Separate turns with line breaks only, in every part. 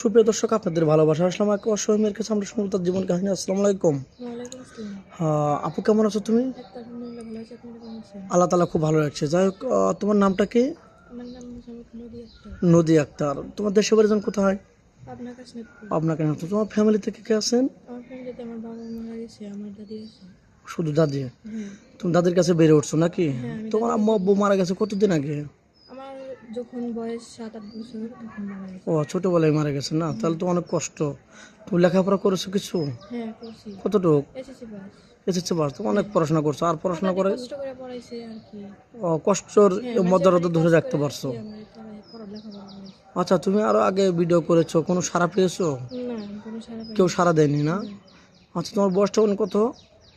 সুপ্রিয় দর্শক, আপনাদের ভালোবাসা আসলাম এক অসহায়ের কাছে আমরা শুনবো তার জীবন কাহিনী। আসসালামু আলাইকুম। হ্যাঁ আপু, কেমন আছো তুমি? আল্লাহ তালা খুব ভালো লাগছে। যাই হোক, তোমার নামটা কি? নদী আক্তার। তোমার দেশের বাড়ি যেন কোথায়? আপনাকে তোমার ফ্যামিলি থেকে কে আছেন? শুধু দাদি? তুমি দাদির কাছে বেড়ে উঠছো নাকি? তোমার আম্মু আব্বু মারা গেছে কতদিন আগে?
যখন বয়স 7-8 বছর তখন মারা গেছে।
ও, ছোটবেলায় মারা গেছে না? তাহলে তো অনেক কষ্ট। তুমি লেখাপড়া করেছো কিছু?
হ্যাঁ করছি।
কতটুক?
SSC pass.
এসেছে বাস, তুমি অনেক পড়াশোনা করছো। আর পড়াশোনা করে
কষ্ট করে পড়াইছে আর কি।
কষ্টর
মাঝে
মধ্যে ধরে রাখতে পারছো।
আমি লেখাপড়া করেছি।
আচ্ছা, তুমি আরো আগে ভিডিও করেছো, কোনো সাড়া পেয়েছো?
না, কোনো সারা পাইনি।
কেউ সাড়া দেয়নি না? আচ্ছা, তোমার বয়সটা কত?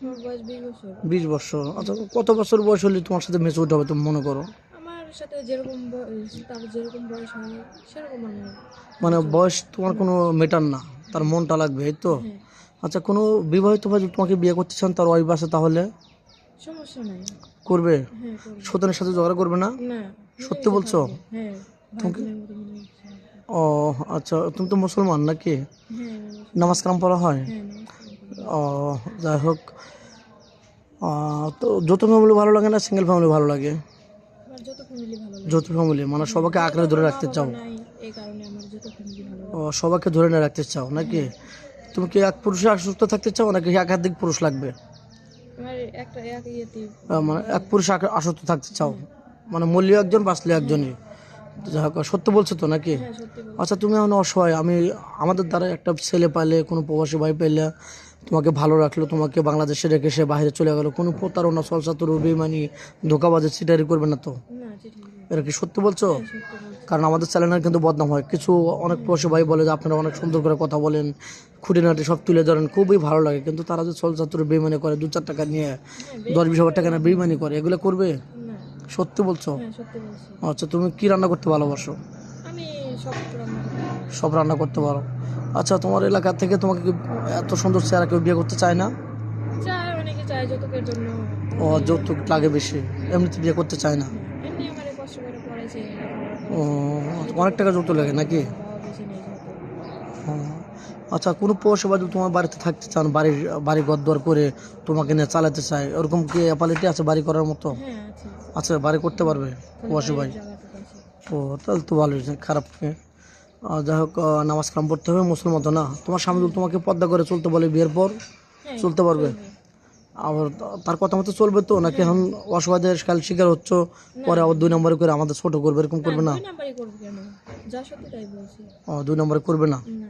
আমার বয়স 20 বছর।
20 বছর। আচ্ছা, কত বছর বয়স হলে তোমার সাথে মেচুরিটি হবে তুমি মনে করো?
আমার সাথে যেরকম বয়স, তার যেরকম বয়স হয় সেরকম আমার।
মানে বয়স তোমার কোনো মেটার না, তার মনটা লাগবে, এই তো? আচ্ছা, কোনো বিবাহিত ভাই তোমাকে বিয়ে করতে চান, তার ওয়াইফ আছে, তাহলে
সমস্যা নাই।
করবে?
হ্যাঁ করবে।
সন্তানের সাথে ঝগড়া করবে না?
না।
সত্যি বলছো?
হ্যাঁ।
ও আচ্ছা, তুমি তো মুসলমান নাকি?
হ্যাঁ।
নামাজ কালাম পড়া হয়? ও, যাই হোক, তো যৌথ ফ্যামিলি ভালো লাগে না সিঙ্গেল ফ্যামিলি ভালো লাগে?
আমার যৌথ ফ্যামিলি ভালো লাগে।
যৌথ ফ্যামিলি মানে সবাইকে আঁকড়ে ধরে রাখতে চাও?
এই কারণে আমার যৌথ ফ্যামিলি ভালো
ও,
লাগে।
সবাইকে ধরে না রাখতে চাও নাকি? তুমি কি এক পুরুষে আসক্ত থাকতে চাও নাকি একাধিক পুরুষ লাগবে?
আমার একটা এক ইয়েতে
মানে এক পুরুষে আসক্ত থাকতে চাও, মানে মরলেও একজন বাঁচলেও একজনই? যাই হোক, সত্য বলছো তো নাকি?
হ্যাঁ সত্যি বলছি।
আচ্ছা, তুমি এখন অসহায়। আমাদের দ্বারা একটা ছেলে পাইলে, কোনো প্রবাসী ভাই পাইলে, তোমাকে ভালো রাখলো, তোমাকে বাংলাদেশে রেখে সে বাইরে চলে গেল, কোনো প্রতারণা ছলচাতুর বেইমানি ধোঁকাবাজি চিটারি করবে না তো?
না চিঠি লিখবে।
এটা কি সত্যি বলছো?
হ্যাঁ সত্যি বলছি।
কারণ আমাদের চ্যানেলের কিন্তু বদনাম হয় কিছু। অনেক প্রবাসী ভাই বলে যে আপনারা অনেক সুন্দর করে কথা বলেন, খুঁটিনাটি সব তুলে ধরেন, খুবই ভালো লাগে। কিন্তু তারা যে ছলচাতুর বেইমানি করে, 2-4 টাকা নিয়ে 10-20 হাজার টাকা নিয়ে বেইমানি করে, এগুলো করবে?
না।
সত্যি বলছো?
হ্যাঁ সত্যি বলছি।
আচ্ছা, তুমি কি রান্না করতে ভালোবাসো?
আমি সব রান্না করি।
সব রান্না করতে পারো? আচ্ছা, তোমার এলাকা থেকে তোমাকে কি এত সুন্দর চেহারা কেউ বিয়ে করতে চায় না?
চায়, অনেকে চায় যৌতুকের জন্য।
ও, যৌতুক লাগে বেশি, এমনিতে বিয়ে করতে চায় না?
এমনি আমার কষ্ট করে পড়াইছে।
ও, অনেক টাকা যৌতুক লাগে নাকি?
বাবা বেশি নেই যৌতুক।
ও, আচ্ছা, কোনো পৌষ বা তোমার বাড়িতে থাকতে চান, বাড়ি ঘর করে তোমাকে নিয়ে চালাতে চায়, ওরকম কি অ্যাপালিটি আছে বাড়ি করার মতো?
হ্যাঁ আছে।
আচ্ছা, বাড়ি করতে পারবে প্রবাসী ভাই?
জায়গাতে আছে।
ও, তাহলে তো ভালোই, খারাপ নয়। যাই হোক, নামাজ কালাম পড়তে হবে, মুসলমান তো না? তোমার স্বামী যদি তোমাকে পর্দা করে চলতে বলে বিয়ের পর,
হ্যাঁ,
চলতে পারবে? আবার তার কথা মতো চলবে তো নাকি এখন অসহায়দের কাল শিকার হচ্ছ, পরে আবার 2 নম্বরে করে আমাদের ছোট করবে, এরকম করবে না?
2 নাম্বারই করব কেন? যা সত্যি তাই বলছি।
ও, 2 নম্বরে করবে না?
না।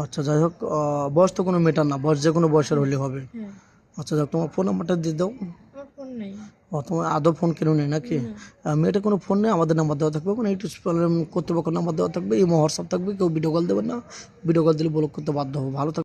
আচ্ছা, যাই হোক, বয়স তো কোনো মেটার না, বয়স যে কোনো বয়সের হলে হবে।
হ্যাঁ।
আচ্ছা, যাক, তোমার ফোন নাম্বারটা দিয়ে দাও।
আমার ফোন নাই।
ও, তোমার আদৌ ফোন কেন নেই নাকি? মেয়েটা কোনো ফোন নেই, আমাদের নাম্বার দেওয়া থাকবে, মানে ইউটিউব কর্তৃপক্ষের নাম্বার দেওয়া থাকবে, এই হোয়াটসঅ্যাপ থাকবে, কেউ ভিডিও কল দেবে না, ভিডিও কল দিলে ব্লক করতে বাধ্য হবে। ভালো থাকবে।